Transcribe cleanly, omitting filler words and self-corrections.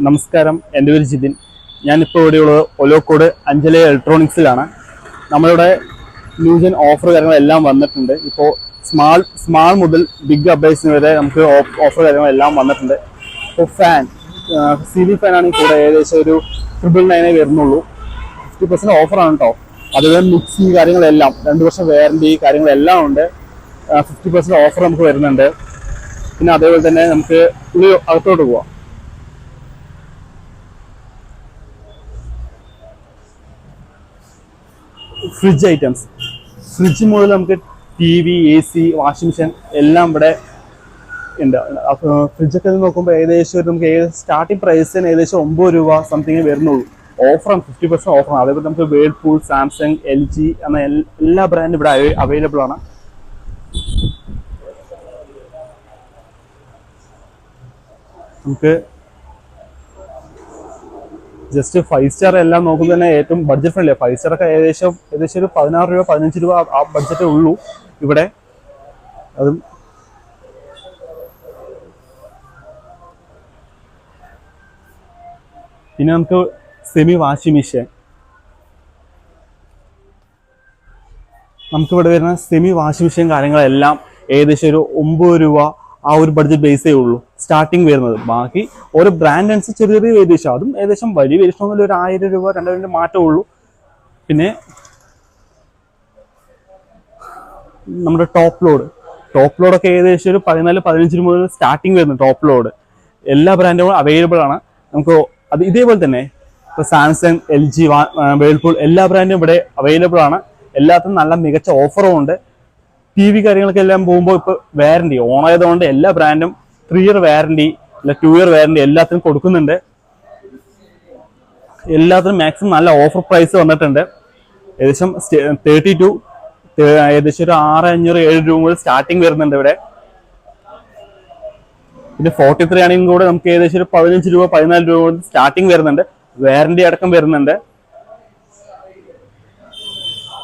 നമസ്കാരം, എൻ്റെ പേര് ജിതിൻ. ഞാനിപ്പോൾ ഇവിടെയുള്ളത് ഒലോക്കോട് അഞ്ജലി ഇലക്ട്രോണിക്സിലാണ്. നമ്മളിവിടെ ന്യൂജൻ ഓഫർ കാര്യങ്ങളെല്ലാം വന്നിട്ടുണ്ട്. ഇപ്പോൾ സ്മാൾ മുതൽ ബിഗ് അപ്ഡേറ്റ്സിന് വരെ നമുക്ക് ഓഫർ കാര്യങ്ങളെല്ലാം വന്നിട്ടുണ്ട്. ഇപ്പോൾ ഫാൻ സീലിംഗ് ഫാൻ ആണെങ്കിൽ കൂടെ ഏകദേശം ഒരു 999 വരുന്നുള്ളൂ. 50% ഓഫറാണ് കേട്ടോ. അതുപോലെ മിക്സി കാര്യങ്ങളെല്ലാം 2 വർഷം വാറണ്ടി കാര്യങ്ങളെല്ലാം ഉണ്ട്. 50% ഓഫർ നമുക്ക് വരുന്നുണ്ട്. പിന്നെ അതേപോലെ തന്നെ നമുക്ക് അകത്തോട്ട് പോവാം. ഫ്രിഡ്ജ് ഐറ്റംസ്, ഫ്രിഡ്ജ് മുതൽ നമുക്ക് TV, AC, വാഷിംഗ് മെഷീൻ എല്ലാം ഇവിടെ ഉണ്ട്. ഫ്രിഡ്ജൊക്കെ നോക്കുമ്പോൾ ഏകദേശം നമുക്ക് സ്റ്റാർട്ടിംഗ് പ്രൈസിന് ഏകദേശം 9 രൂപ സംതിങ് വരുന്നുള്ളൂ. ഓഫറാണ്, 50% ഓഫറാണ്. അതേപോലെ നമുക്ക് വേൾപൂൾ, സാംസങ്, LG എന്ന എല്ലാ ബ്രാൻഡും ഇവിടെ അവൈലബിൾ ആണ്. നമുക്ക് ജസ്റ്റ് 5 സ്റ്റാർ എല്ലാം നോക്കുന്നത് തന്നെ ഏറ്റവും ബഡ്ജറ്റ് ഫ്രണ്ട്ലി. 5 സ്റ്റാർ ഒക്കെ ഏകദേശം ഒരു 16 രൂപ 15 രൂപ ആ ബഡ്ജറ്റേ ഉള്ളൂ ഇവിടെ. അതും പിന്നെ നമുക്ക് സെമി വാഷിംഗ് മെഷീൻ, നമുക്കിവിടെ വരുന്ന സെമി വാഷിംഗ് മെഷീൻ കാര്യങ്ങളെല്ലാം ഏകദേശം ഒരു 9 രൂപ ആ ഒരു ബഡ്ജറ്റ് ബേസേ ഉള്ളൂ സ്റ്റാർട്ടിങ് വരുന്നത്. ബാക്കി ഓരോ ബ്രാൻഡ് അനുസരിച്ച് ചെറിയ ചെറിയ വേരിയേഷൻ, അതും ഏകദേശം വലിയ വേരിയേഷൻ ഒന്നുമില്ല, ഒരു 1000 രൂപ 2000 മാറ്റമേ ഉള്ളൂ. പിന്നെ നമ്മുടെ ടോപ്പ് ലോഡൊക്കെ ഏകദേശം ഒരു 14-15 രൂപ മുതൽ സ്റ്റാർട്ടിങ് വരുന്നു. ടോപ്പ് ലോഡ് എല്ലാ ബ്രാൻഡുകളും അവൈലബിൾ ആണ്. നമുക്ക് അത് ഇതേപോലെ തന്നെ ഇപ്പോൾ സാംസങ്, LG, വേൾപൂൾ എല്ലാ ബ്രാൻഡും ഇവിടെ അവൈലബിൾ ആണ്. എല്ലാത്തിനും നല്ല മികച്ച ഓഫറും ഉണ്ട്. TV കാര്യങ്ങളൊക്കെ എല്ലാം പോകുമ്പോൾ ഇപ്പോൾ വാറണ്ടി ഓണായതുകൊണ്ട് എല്ലാ ബ്രാൻഡും 3 ഇയർ വാറണ്ടി അല്ല 2 ഇയർ വാറണ്ടി എല്ലാത്തിനും കൊടുക്കുന്നുണ്ട്. എല്ലാത്തിനും മാക്സിമം നല്ല ഓഫർ പ്രൈസ് വന്നിട്ടുണ്ട്. ഏകദേശം 32 ഏകദേശം ഒരു 6,500-7 രൂപ മുതൽ സ്റ്റാർട്ടിങ് വരുന്നുണ്ട് ഇവിടെ. പിന്നെ 43 ആണെങ്കിൽ കൂടെ നമുക്ക് ഏകദേശം ഒരു 15 രൂപ 14 രൂപ മുതൽ സ്റ്റാർട്ടിങ് വരുന്നുണ്ട്. വാറണ്ടി അടക്കം വരുന്നുണ്ട്.